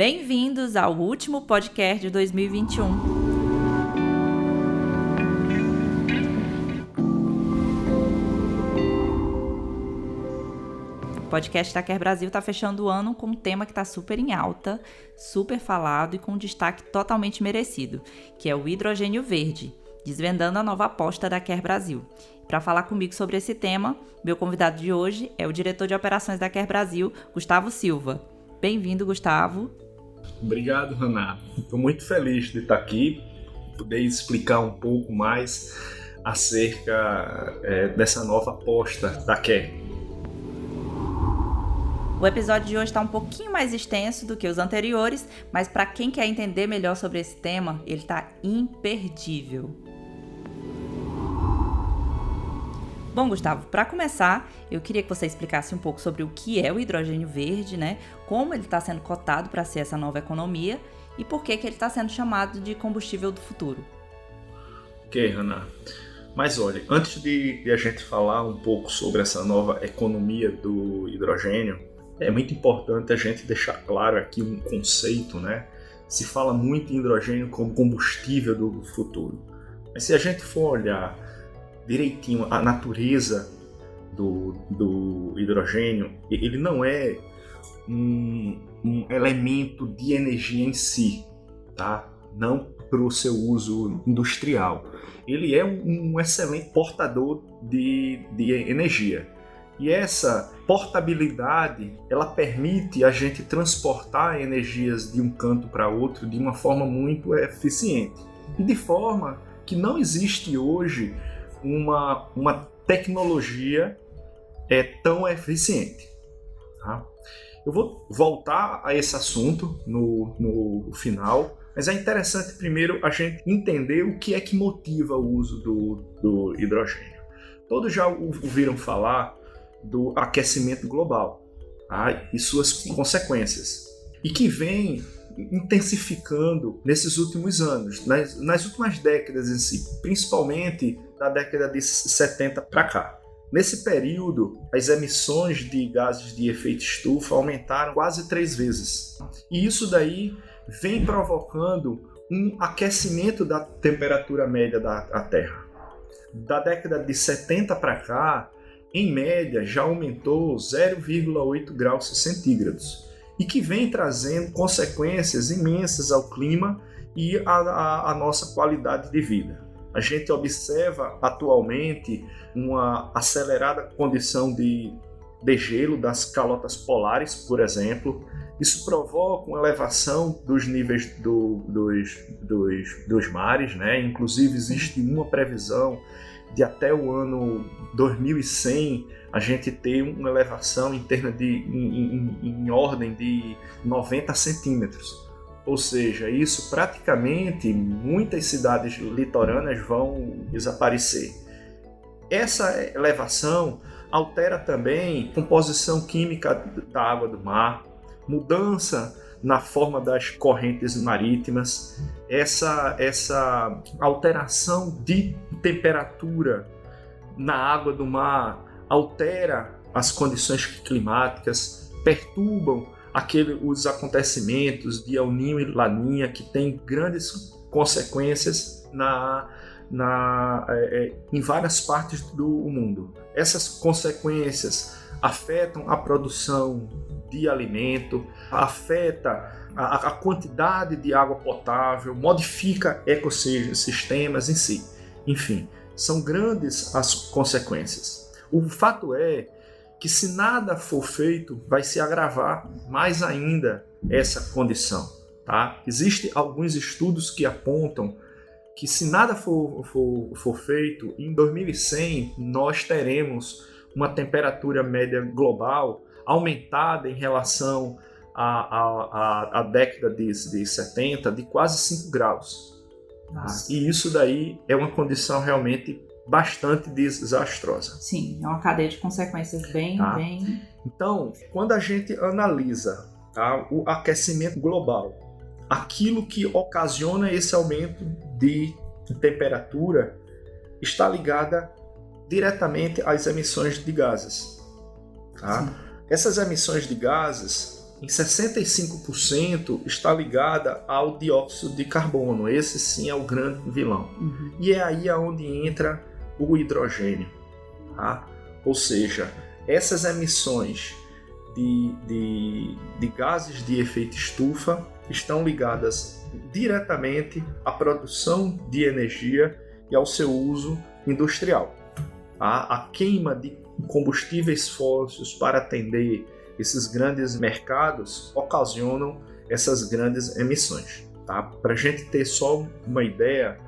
Bem-vindos ao último podcast de 2021. O podcast da Quer Brasil está fechando o ano com um tema que está super em alta, super falado e com um destaque totalmente merecido, que é o hidrogênio verde, desvendando a nova aposta da Quer Brasil. Para falar comigo sobre esse tema, meu convidado de hoje é o diretor de operações da Quer Brasil, Gustavo Silva. Bem-vindo, Gustavo. Obrigado, Ana. Estou muito feliz de estar aqui, poder explicar um pouco mais acerca dessa nova aposta da Quer. O episódio de hoje está um pouquinho mais extenso do que os anteriores, mas para quem quer entender melhor sobre esse tema, ele está imperdível. Bom, Gustavo, para começar, eu queria que você explicasse um pouco sobre o que é o hidrogênio verde, né? Como ele está sendo cotado para ser essa nova economia e por que ele está sendo chamado de combustível do futuro. Ok, Ana. Mas olha, antes de a gente falar um pouco sobre essa nova economia do hidrogênio, é muito importante a gente deixar claro aqui um conceito, né? Se fala muito em hidrogênio como combustível do futuro. Mas se a gente for olhar direitinho a natureza do hidrogênio, ele não é um elemento de energia em si, tá? Não para o seu uso industrial. Ele é um excelente portador de energia. E essa portabilidade, ela permite a gente transportar energias de um canto para outro de uma forma muito eficiente. E de forma que não existe hoje uma tecnologia tão eficiente. Tá? Eu vou voltar a esse assunto no final, mas é interessante primeiro a gente entender o que é que motiva o uso do hidrogênio. Todos já ouviram falar do aquecimento global, tá? E suas consequências, e que vem intensificando nesses últimos anos, nas últimas décadas em si, principalmente da década de 70 para cá. Nesse período, as emissões de gases de efeito estufa aumentaram quase 3 vezes. E isso daí vem provocando um aquecimento da temperatura média da Terra. Da década de 70 para cá, em média, já aumentou 0,8 graus centígrados. E que vem trazendo consequências imensas ao clima e à nossa qualidade de vida. A gente observa atualmente uma acelerada condição de degelo das calotas polares, por exemplo. Isso provoca uma elevação dos níveis dos mares, né? Inclusive existe uma previsão de até o ano 2100 a gente ter uma elevação em ordem de 90 centímetros. Ou seja, isso praticamente muitas cidades litorâneas vão desaparecer. Essa elevação altera também a composição química da água do mar, mudança na forma das correntes marítimas, essa alteração de temperatura na água do mar altera as condições climáticas, perturbam os acontecimentos de El Niño e Laninha, que tem grandes consequências em várias partes do mundo. Essas consequências afetam a produção de alimento, afeta a quantidade de água potável, modifica ecossistemas em si. Enfim, são grandes as consequências. O fato é que se nada for feito, vai se agravar mais ainda essa condição. Tá? Existem alguns estudos que apontam que se nada for feito, em 2100 nós teremos uma temperatura média global aumentada em relação à década de 70 de quase 5 graus. Tá? E isso daí é uma condição realmente bastante desastrosa. Sim, é uma cadeia de consequências bem... Então, quando a gente analisa, tá, o aquecimento global, aquilo que ocasiona esse aumento de temperatura está ligada diretamente às emissões de gases. Tá? Essas emissões de gases em 65% está ligada ao dióxido de carbono. Esse sim é o grande vilão. E é aí onde entra o hidrogênio. Tá? Ou seja, essas emissões de gases de efeito estufa estão ligadas diretamente à produção de energia e ao seu uso industrial. Tá? A queima de combustíveis fósseis para atender esses grandes mercados ocasionam essas grandes emissões. Tá? Para a gente ter só uma ideia,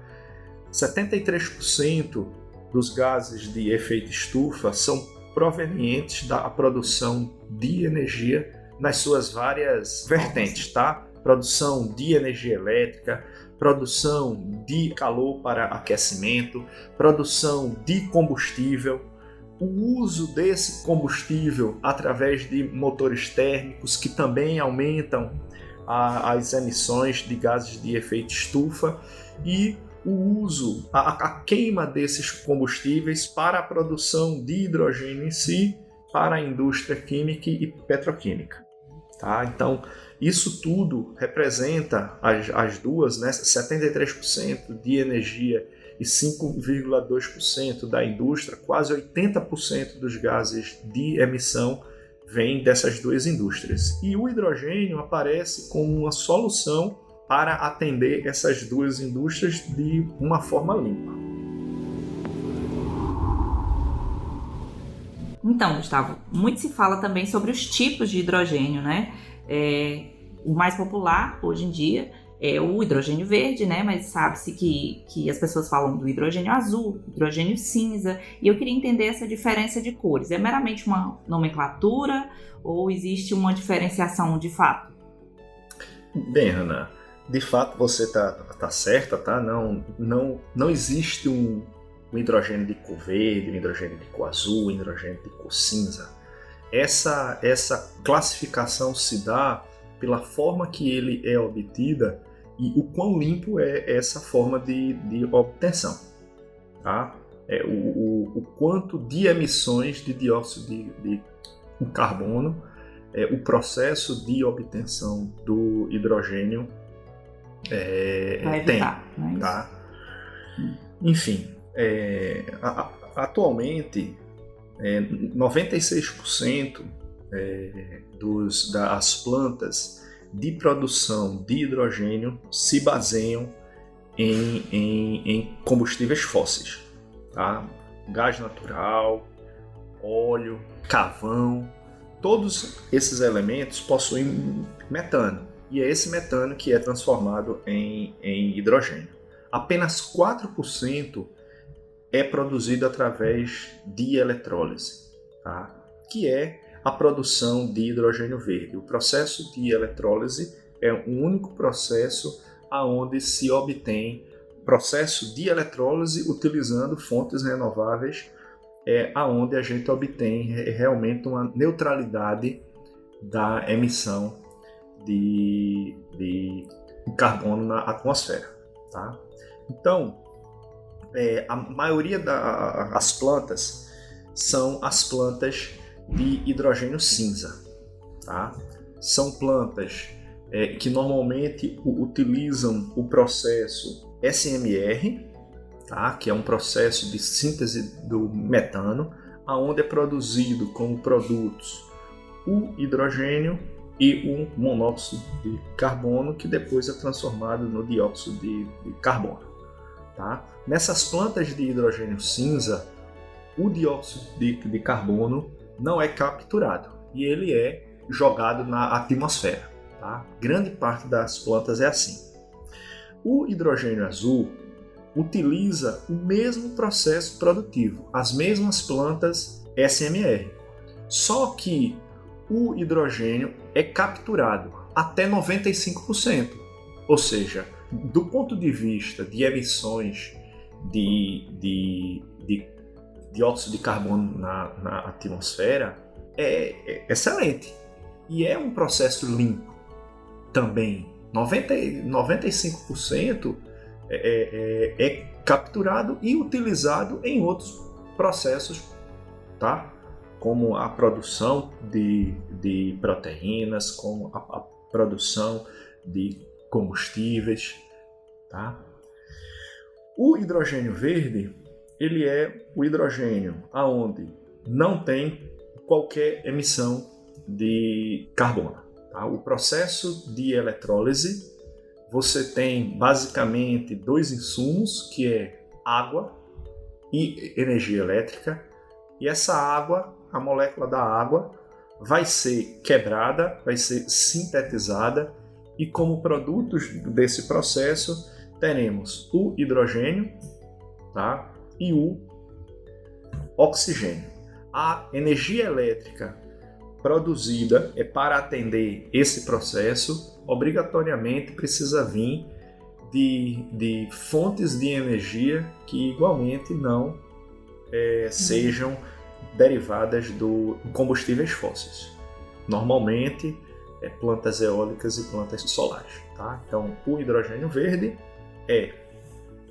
73% dos gases de efeito estufa são provenientes da produção de energia nas suas várias vertentes, tá? Produção de energia elétrica, produção de calor para aquecimento, produção de combustível, o uso desse combustível através de motores térmicos que também aumentam as emissões de gases de efeito estufa e o uso, a queima desses combustíveis para a produção de hidrogênio em si, para a indústria química e petroquímica. Tá? Então, isso tudo representa as duas, né? 73% de energia e 5,2% da indústria, quase 80% dos gases de emissão vêm dessas duas indústrias. E o hidrogênio aparece como uma solução para atender essas duas indústrias de uma forma limpa. Então, Gustavo, muito se fala também sobre os tipos de hidrogênio, né? O mais popular hoje em dia é o hidrogênio verde, né? Mas sabe-se que as pessoas falam do hidrogênio azul, hidrogênio cinza, e eu queria entender essa diferença de cores. É meramente uma nomenclatura ou existe uma diferenciação de fato? Bem, Ana, de fato você tá certa, tá? Não existe um hidrogênio de cor verde, um hidrogênio de cor azul, um hidrogênio de cor cinza. Essa classificação se dá pela forma que ele é obtida e o quão limpo é essa forma de obtenção. Tá? O quanto de emissões de dióxido de carbono o processo de obtenção do hidrogênio tem. Tá? Enfim, atualmente 96% das plantas de produção de hidrogênio se baseiam em combustíveis fósseis, tá? Gás natural, óleo, carvão, todos esses elementos possuem metano e é esse metano que é transformado em hidrogênio. Apenas 4% é produzido através de eletrólise, tá? Que é a produção de hidrogênio verde. O processo de eletrólise é um único processo onde se obtém processo de eletrólise utilizando fontes renováveis, aonde a gente obtém realmente uma neutralidade da emissão de carbono na atmosfera. Tá? Então, a maioria das plantas são as plantas de hidrogênio cinza. Tá? São plantas que normalmente utilizam o processo SMR, tá? Que é um processo de síntese do metano, onde é produzido como produtos o hidrogênio e o monóxido de carbono, que depois é transformado no dióxido de carbono. Tá? Nessas plantas de hidrogênio cinza, o dióxido de carbono não é capturado e ele é jogado na atmosfera. Tá? Grande parte das plantas é assim. O hidrogênio azul utiliza o mesmo processo produtivo, as mesmas plantas SMR, só que o hidrogênio é capturado até 95%, ou seja, do ponto de vista de emissões de dióxido de carbono na atmosfera, é excelente. E é um processo limpo também. 95% é capturado e utilizado em outros processos, tá? como a produção de proteínas, como a produção de combustíveis. Tá? O hidrogênio verde, ele é o hidrogênio onde não tem qualquer emissão de carbono. Tá? O processo de eletrólise, você tem basicamente dois insumos, que é água e energia elétrica, e essa água, a molécula da água, vai ser quebrada, vai ser sintetizada, e como produtos desse processo teremos o hidrogênio, tá? E o oxigênio. A energia elétrica produzida para atender esse processo, obrigatoriamente precisa vir de fontes de energia que igualmente não sejam derivadas do combustíveis fósseis. Normalmente, plantas eólicas e plantas solares. Tá? Então, o hidrogênio verde é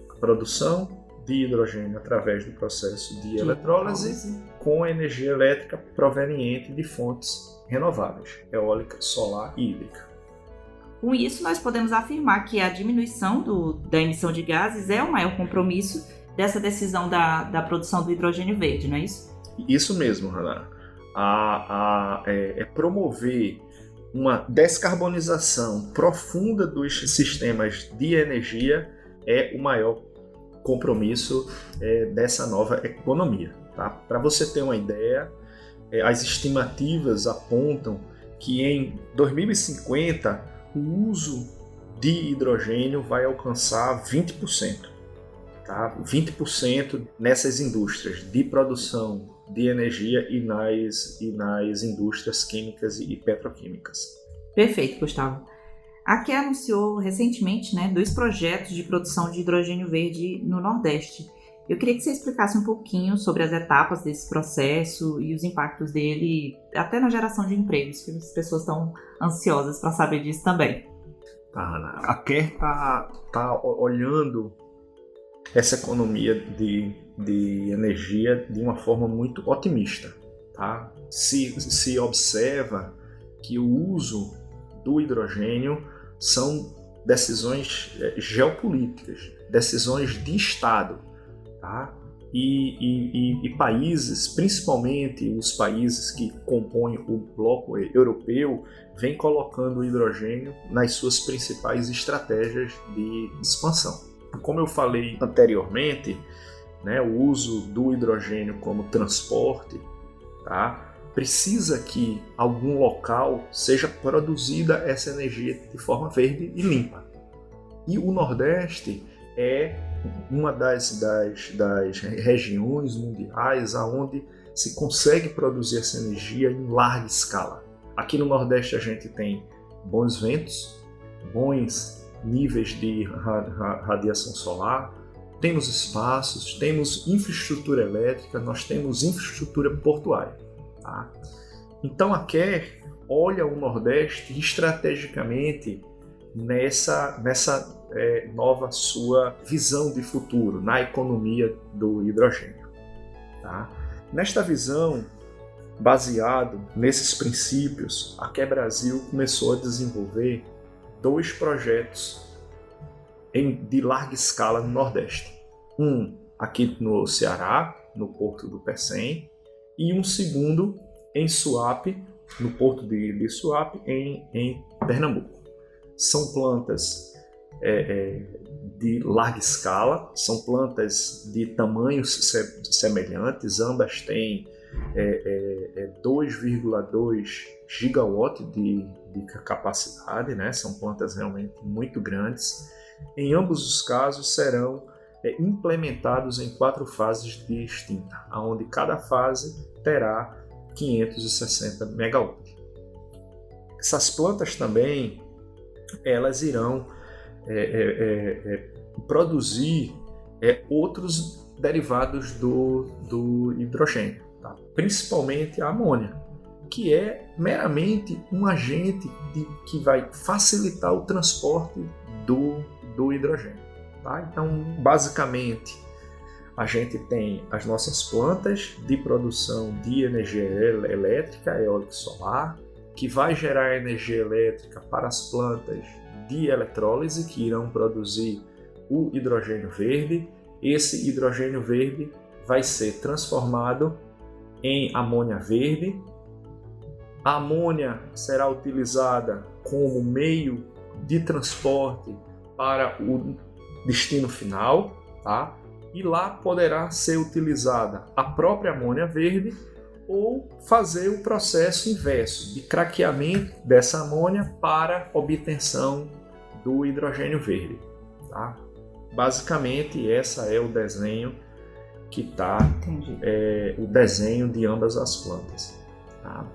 a produção de hidrogênio através do processo de eletrólise com energia elétrica proveniente de fontes renováveis, eólica, solar e hídrica. Com isso, nós podemos afirmar que a diminuição da emissão de gases é o maior compromisso dessa decisão da produção do hidrogênio verde, não é isso? Isso mesmo, Hannah. Promover uma descarbonização profunda dos sistemas de energia é o maior compromisso dessa nova economia. Tá? Para você ter uma ideia, as estimativas apontam que em 2050 o uso de hidrogênio vai alcançar 20%. Tá? 20% nessas indústrias de produção de energia e nas indústrias químicas e petroquímicas. Perfeito, Gustavo. A CARE anunciou recentemente 2 projetos de produção de hidrogênio verde no Nordeste. Eu queria que você explicasse um pouquinho sobre as etapas desse processo e os impactos dele, até na geração de empregos, que as pessoas estão ansiosas para saber disso também. Tá, a CARE está olhando essa economia de energia de uma forma muito otimista. Tá? Se observa que o uso do hidrogênio são decisões geopolíticas, decisões de Estado. Tá? E países, principalmente os países que compõem o bloco europeu, vêm colocando o hidrogênio nas suas principais estratégias de expansão. Como eu falei anteriormente, o uso do hidrogênio como transporte, tá? Precisa que algum local seja produzida essa energia de forma verde e limpa. E o Nordeste é uma das regiões mundiais onde se consegue produzir essa energia em larga escala. Aqui no Nordeste a gente tem bons ventos, bons níveis de radiação solar, temos espaços, temos infraestrutura elétrica, nós temos infraestrutura portuária. Tá? Então a CARE olha o Nordeste estrategicamente nessa nova sua visão de futuro, na economia do hidrogênio. Tá? Nesta visão, baseado nesses princípios, a CARE Brasil começou a desenvolver 2 projetos de larga escala no Nordeste. Um aqui no Ceará, no Porto do Pecém, e um segundo em Suape, no Porto de Suape, em Pernambuco. São plantas de larga escala, são plantas de tamanhos semelhantes, ambas têm 2,2 gigawatts de capacidade, né? São plantas realmente muito grandes. Em ambos os casos serão implementados em 4 fases distintas, onde cada fase terá 560 megawatts. Essas plantas também elas irão produzir outros derivados do hidrogênio, tá? Principalmente a amônia, que é meramente um agente que vai facilitar o transporte do hidrogênio. Tá? Então, basicamente, a gente tem as nossas plantas de produção de energia elétrica, eólica e solar, que vai gerar energia elétrica para as plantas de eletrólise, que irão produzir o hidrogênio verde. Esse hidrogênio verde vai ser transformado em amônia verde. A amônia será utilizada como meio de transporte para o destino final, tá? E lá poderá ser utilizada a própria amônia verde ou fazer o processo inverso de craqueamento dessa amônia para obtenção do hidrogênio verde, tá? Basicamente, essa é o desenho que está, o desenho de ambas as plantas, tá?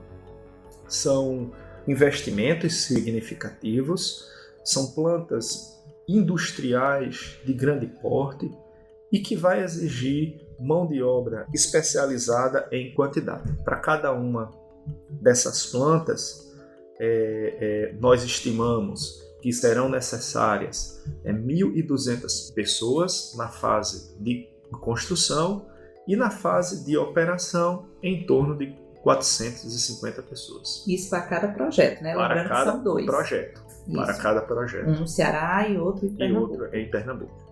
São investimentos significativos, são plantas industriais de grande porte e que vai exigir mão de obra especializada em quantidade. Para cada uma dessas plantas, nós estimamos que serão necessárias 1.200 pessoas na fase de construção e na fase de operação em torno de 450 pessoas. Isso para cada projeto, né? Para Lembrando cada que são 2. projeto. Isso. Para cada projeto. Um no Ceará e outro em Pernambuco. E outro em Pernambuco.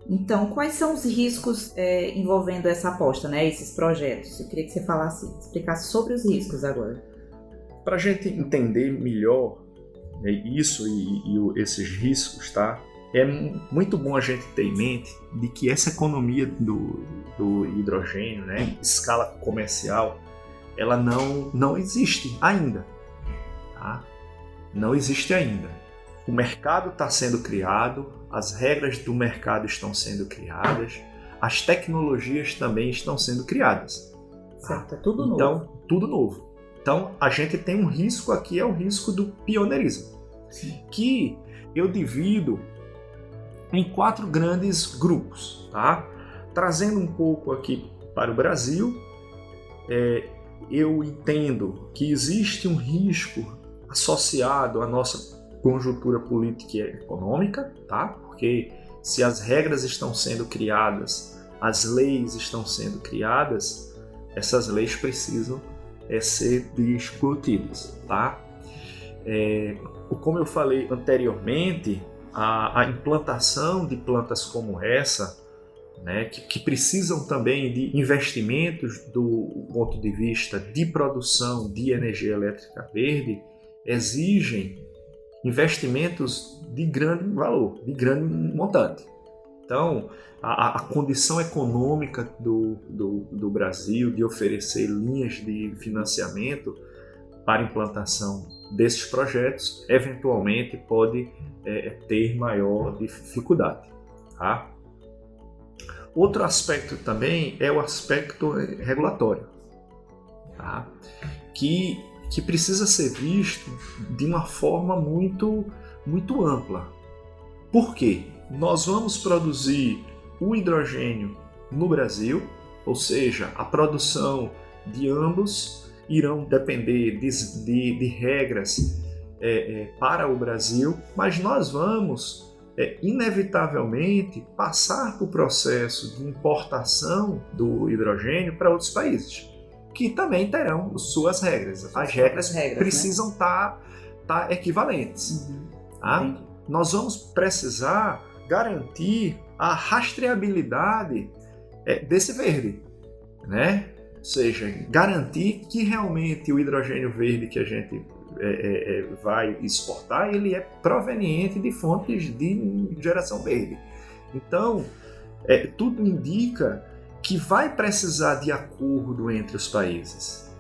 Então, quais são os riscos envolvendo essa aposta, né? Esses projetos? Eu queria que você explicasse sobre os riscos agora. Para a gente entender melhor isso e esses riscos, tá? É muito bom a gente ter em mente de que essa economia do hidrogênio, né, escala comercial, ela não existe ainda, tá? Não existe ainda. O mercado está sendo criado, as regras do mercado estão sendo criadas, as tecnologias também estão sendo criadas. Certo, é tudo novo. Então, tudo novo. Então, a gente tem um risco aqui, é o risco do pioneirismo, que eu divido em 4 grandes grupos, tá? Trazendo um pouco aqui para o Brasil, eu entendo que existe um risco associado à nossa conjuntura política e econômica, tá? Porque se as regras estão sendo criadas, as leis estão sendo criadas, essas leis precisam ser discutidas, tá? Como eu falei anteriormente, a implantação de plantas como essa, né, que precisam também de investimentos do ponto de vista de produção de energia elétrica verde, exigem investimentos de grande valor, de grande montante. Então, a condição econômica do Brasil de oferecer linhas de financiamento para implantação desses projetos, eventualmente pode ter maior dificuldade, tá? Outro aspecto também é o aspecto regulatório, tá? Que precisa ser visto de uma forma muito ampla. Por quê? Nós vamos produzir o hidrogênio no Brasil, ou seja, a produção de ambos irão depender de regras para o Brasil, mas nós vamos inevitavelmente passar por processo de importação do hidrogênio para outros países, que também terão suas regras. As regras precisam estar equivalentes. Tá? Nós vamos precisar garantir a rastreabilidade desse verde, né? Ou seja, garantir que realmente o hidrogênio verde que a gente vai exportar, ele é proveniente de fontes de geração verde. Então, tudo indica que vai precisar de acordo entre os países,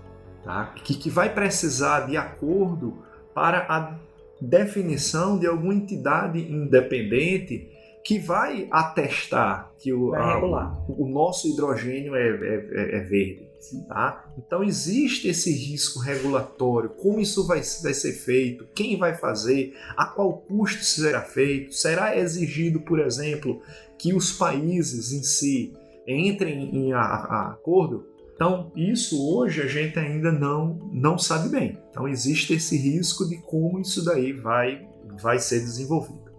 tá? Que vai precisar de acordo para a definição de alguma entidade independente que vai atestar que o nosso hidrogênio é verde. Tá? Então existe esse risco regulatório, como isso vai ser feito, quem vai fazer, a qual custo será feito, será exigido, por exemplo, que os países em si entrem em acordo. Então isso hoje a gente ainda não sabe bem. Então existe esse risco de como isso daí vai ser desenvolvido.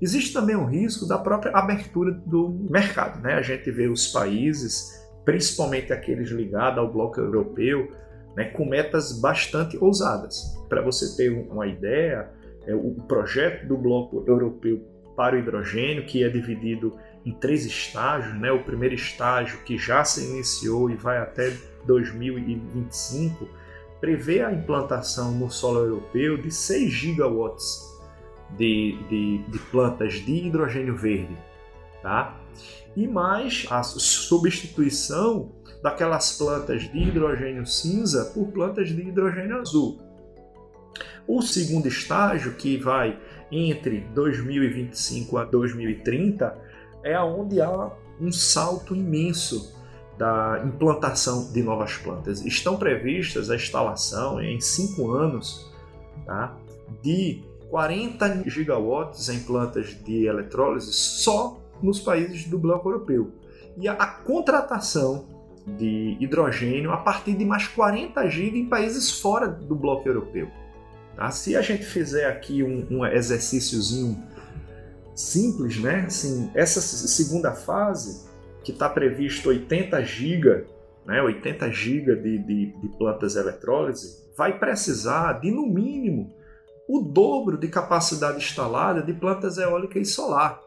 Existe também o risco da própria abertura do mercado, né? A gente vê os países, principalmente aqueles ligados ao bloco europeu, né, com metas bastante ousadas. Para você ter uma ideia, o projeto do bloco europeu para o hidrogênio, que é dividido em 3 estágios, né? O primeiro estágio, que já se iniciou e vai até 2025, prevê a implantação no solo europeu de 6 gigawatts de plantas de hidrogênio verde, tá? E mais a substituição daquelas plantas de hidrogênio cinza por plantas de hidrogênio azul. O segundo estágio, que vai entre 2025 a 2030, é onde há um salto imenso da implantação de novas plantas. Estão previstas a instalação em 5 anos, tá, de 40 gigawatts em plantas de eletrólise só nos países do bloco europeu. E a contratação de hidrogênio a partir de mais 40 gigas em países fora do bloco europeu. Tá? Se a gente fizer aqui um exercíciozinho simples, né? Assim, essa segunda fase, que está previsto 80 GB, né? 80 GB de plantas eletrólise, vai precisar de, no mínimo, o dobro de capacidade instalada de plantas eólica e solar.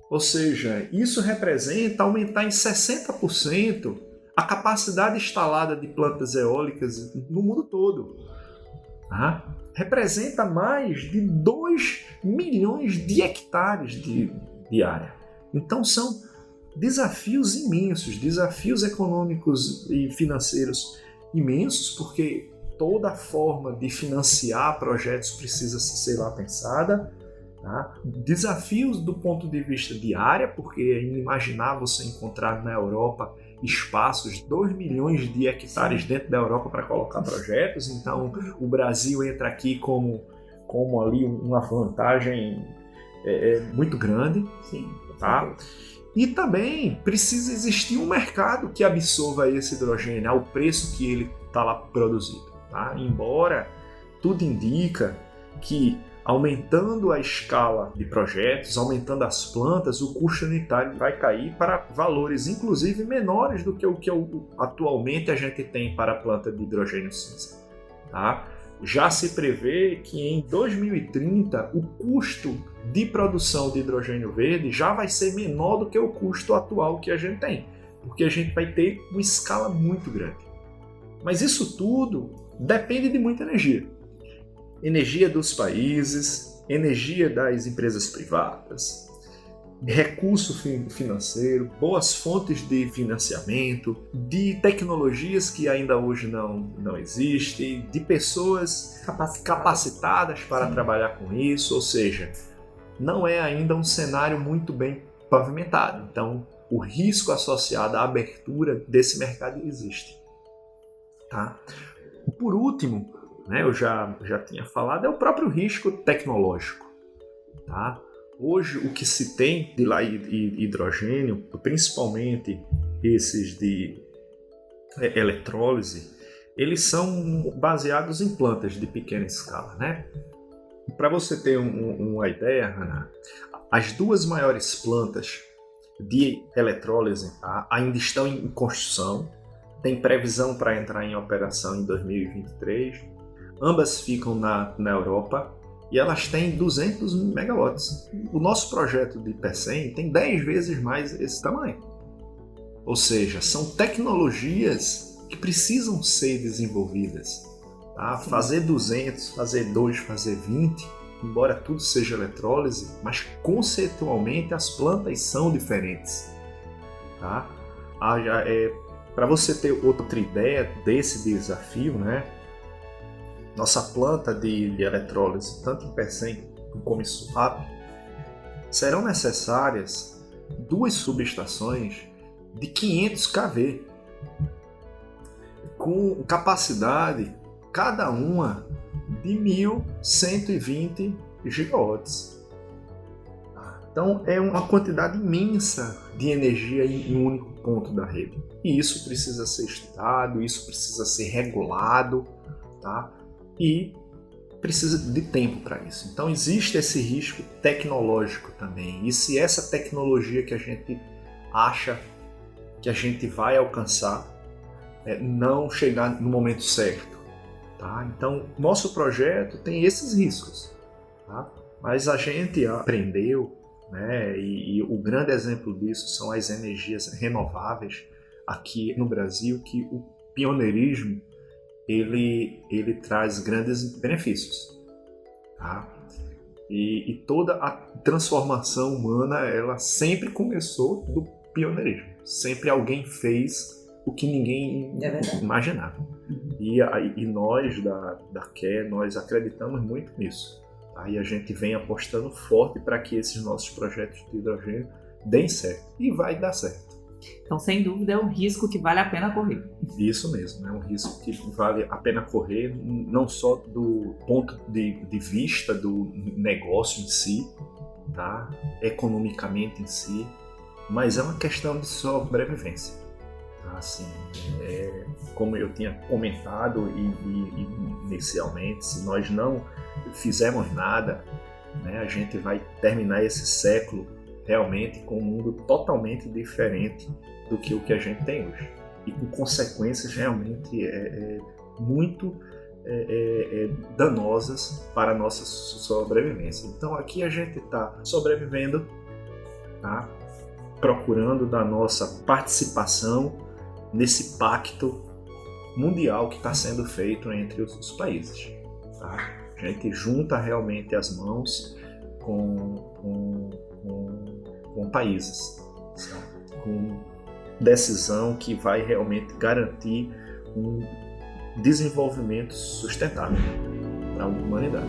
Ou seja, isso representa aumentar em 60% a capacidade instalada de plantas eólicas no mundo todo. Tá? Representa mais de 2 milhões de hectares de área. Então são desafios imensos, desafios econômicos e financeiros imensos, porque toda forma de financiar projetos precisa ser lá pensada. Tá? Desafios do ponto de vista de área, porque é inimaginável você encontrar na Europa espaços, 2 milhões de hectares dentro da Europa para colocar projetos. Então o Brasil entra aqui como ali uma vantagem muito grande. Sim, tá? E também precisa existir um mercado que absorva esse hidrogênio ao preço que ele está lá produzido. Tá? Embora tudo indica que aumentando a escala de projetos, aumentando as plantas, o custo unitário vai cair para valores inclusive menores do que o que atualmente a gente tem para a planta de hidrogênio cinza. Tá? Já se prevê que em 2030 o custo de produção de hidrogênio verde já vai ser menor do que o custo atual que a gente tem, porque a gente vai ter uma escala muito grande. Mas isso tudo depende de muita energia. Energia dos países, energia das empresas privadas, recurso financeiro, boas fontes de financiamento, de tecnologias que ainda hoje não existem, de pessoas capacitadas para trabalhar com isso, ou seja, não é ainda um cenário muito bem pavimentado. Então, o risco associado à abertura desse mercado existe. Tá? Por último, né, eu já tinha falado, é o próprio risco tecnológico. Tá? Hoje, o que se tem de hidrogênio, principalmente esses de eletrólise, eles são baseados em plantas de pequena escala. Né? Para você ter uma ideia, Hannah, as 2 maiores plantas de eletrólise, tá, ainda estão em construção, tem previsão para entrar em operação em 2023. Ambas ficam na Europa e elas têm 200 megawatts. O nosso projeto de Pecém tem 10 vezes mais esse tamanho. Ou seja, são tecnologias que precisam ser desenvolvidas. Tá? Fazer 200, fazer 2, fazer 20, embora tudo seja eletrólise, mas conceitualmente as plantas são diferentes. Tá? Para você ter outra ideia desse desafio, né? Nossa planta de eletrólise, tanto em Pecém como em Suape, serão necessárias 2 subestações de 500 kV, com capacidade, cada uma, de 1.120 gigawatts. Então, é uma quantidade imensa de energia em um único ponto da rede. E isso precisa ser estudado, isso precisa ser regulado, tá? E precisa de tempo para isso. Então existe esse risco tecnológico também. E se essa tecnologia que a gente acha que a gente vai alcançar não chegar no momento certo, tá? Então nosso projeto tem esses riscos, tá? Mas a gente aprendeu, né? E o grande exemplo disso são as energias renováveis aqui no Brasil, que o pioneirismo ele traz grandes benefícios, tá? E toda a transformação humana ela sempre começou do pioneirismo. Sempre alguém fez o que ninguém imaginava. E nós da CARE, nós acreditamos muito nisso. Tá? E a gente vem apostando forte para que esses nossos projetos de hidrogênio deem certo. E vai dar certo. Então, sem dúvida, é um risco que vale a pena correr. Isso mesmo, é um risco que vale a pena correr, não só do ponto de vista do negócio em si, tá? Economicamente em si, mas é uma questão de sobrevivência. Tá? Assim, como eu tinha comentado inicialmente, se nós não fizermos nada, né, a gente vai terminar esse século realmente com um mundo totalmente diferente do que o que a gente tem hoje. E com consequências realmente muito danosas para a nossa sobrevivência. Então aqui a gente está sobrevivendo, tá? Procurando da nossa participação nesse pacto mundial que está sendo feito entre os países. Tá? A gente junta realmente as mãos com países, certo? Com decisão que vai realmente garantir um desenvolvimento sustentável para a humanidade.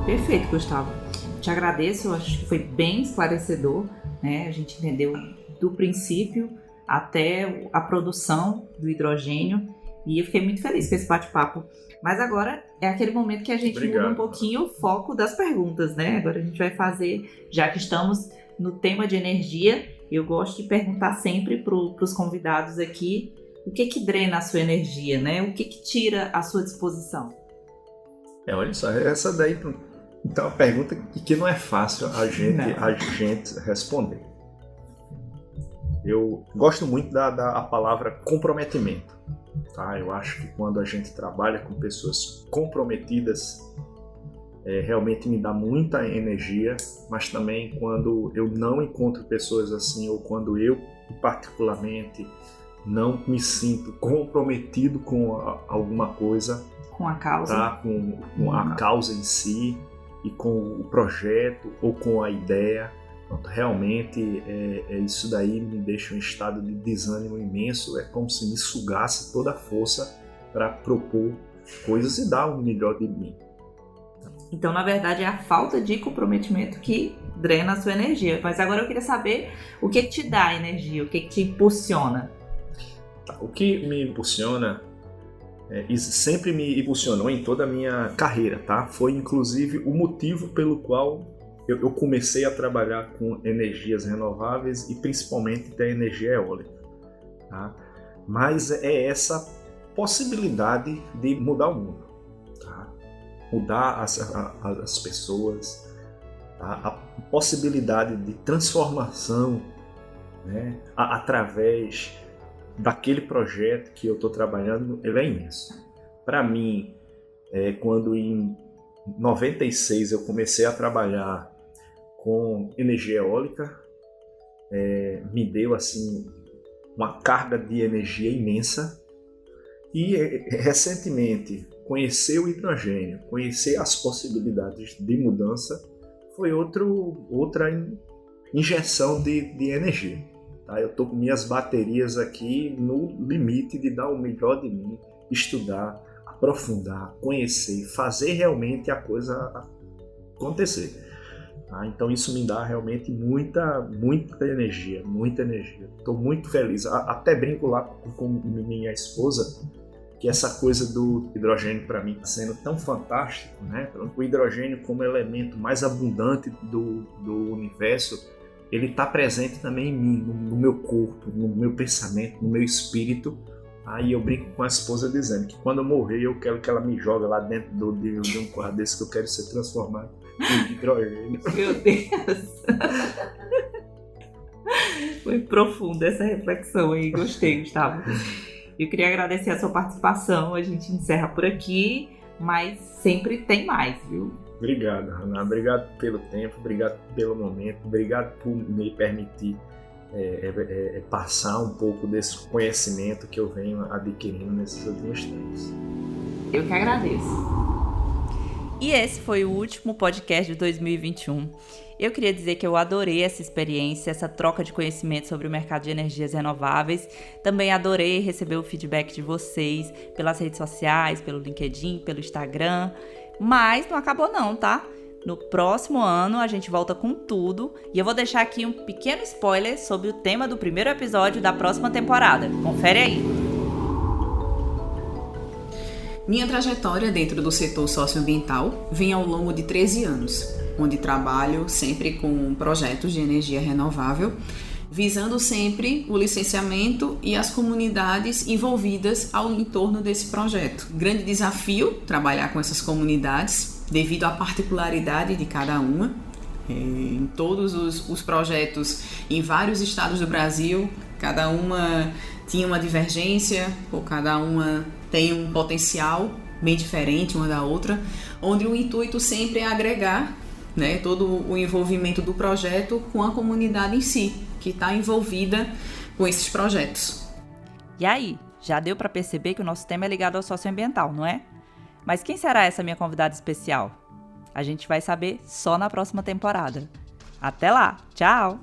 Perfeito, Gustavo. Te agradeço, eu acho que foi bem esclarecedor, né? A gente entendeu do princípio até a produção do hidrogênio e eu fiquei muito feliz com esse bate-papo. Mas agora é aquele momento que a gente muda um pouquinho o foco das perguntas, né? Agora a gente vai fazer, já que estamos no tema de energia, eu gosto de perguntar sempre para os convidados aqui o que drena a sua energia, né? O que tira a sua disposição? Olha só, essa daí então é uma pergunta que não é fácil a gente responder. Eu gosto muito da palavra comprometimento. Tá? Eu acho que quando a gente trabalha com pessoas comprometidas, realmente me dá muita energia, mas também quando eu não encontro pessoas assim, ou quando eu, particularmente, não me sinto comprometido com alguma coisa, com a causa, tá? com a causa em si, e com o projeto, ou com a ideia, realmente isso daí me deixa em um estado de desânimo imenso. É como se me sugasse toda a força para propor coisas e dar o melhor de mim. Então, na verdade, é a falta de comprometimento que drena a sua energia. Mas agora eu queria saber o que te dá energia, o que te impulsiona. O que me impulsiona, sempre me impulsionou em toda a minha carreira, tá? Foi inclusive o motivo pelo qual eu comecei a trabalhar com energias renováveis e principalmente da energia eólica, tá? Mas é essa possibilidade de mudar o mundo, tá? Mudar as pessoas, tá? A possibilidade de transformação, né? Através daquele projeto que eu estou trabalhando, ele é imenso. Para mim, quando em 96 eu comecei a trabalhar com energia eólica, me deu assim uma carga de energia imensa. E recentemente conhecer o hidrogênio, conhecer as possibilidades de mudança, foi outra injeção de energia. Tá? Eu estou com minhas baterias aqui no limite de dar o melhor de mim, estudar, aprofundar, conhecer, fazer realmente a coisa acontecer. Tá? Então isso me dá realmente muita energia, muita energia. Estou muito feliz. Até brinco lá com minha esposa que essa coisa do hidrogênio para mim está sendo tão fantástico, né? O hidrogênio como elemento mais abundante do universo, ele está presente também em mim, no meu corpo, no meu pensamento, no meu espírito, Aí eu brinco com a esposa dizendo que quando eu morrer eu quero que ela me jogue lá dentro de um quarto desse, que eu quero ser transformado em hidrogênio. Meu Deus! Foi profunda essa reflexão aí, gostei, Gustavo. Eu queria agradecer a sua participação, a gente encerra por aqui, mas sempre tem mais, viu? Obrigado, Ana. Obrigado pelo tempo, obrigado pelo momento, obrigado por me permitir passar um pouco desse conhecimento que eu venho adquirindo nesses últimos tempos. Eu que agradeço. E esse foi o último podcast de 2021. Eu queria dizer que eu adorei essa experiência, essa troca de conhecimento sobre o mercado de energias renováveis. Também adorei receber o feedback de vocês pelas redes sociais, pelo LinkedIn, pelo Instagram. Mas não acabou não, tá? No próximo ano a gente volta com tudo e eu vou deixar aqui um pequeno spoiler sobre o tema do primeiro episódio da próxima temporada. Confere aí! Minha trajetória dentro do setor socioambiental vem ao longo de 13 anos, onde trabalho sempre com projetos de energia renovável, visando sempre o licenciamento e as comunidades envolvidas ao entorno desse projeto. Grande desafio trabalhar com essas comunidades, devido à particularidade de cada uma. Em todos os projetos, em vários estados do Brasil, cada uma tinha uma divergência, ou cada uma tem um potencial bem diferente uma da outra, onde o intuito sempre é agregar, né, todo o envolvimento do projeto com a comunidade em si, que está envolvida com esses projetos. E aí, já deu para perceber que o nosso tema é ligado ao socioambiental, não é? Mas quem será essa minha convidada especial? A gente vai saber só na próxima temporada. Até lá! Tchau!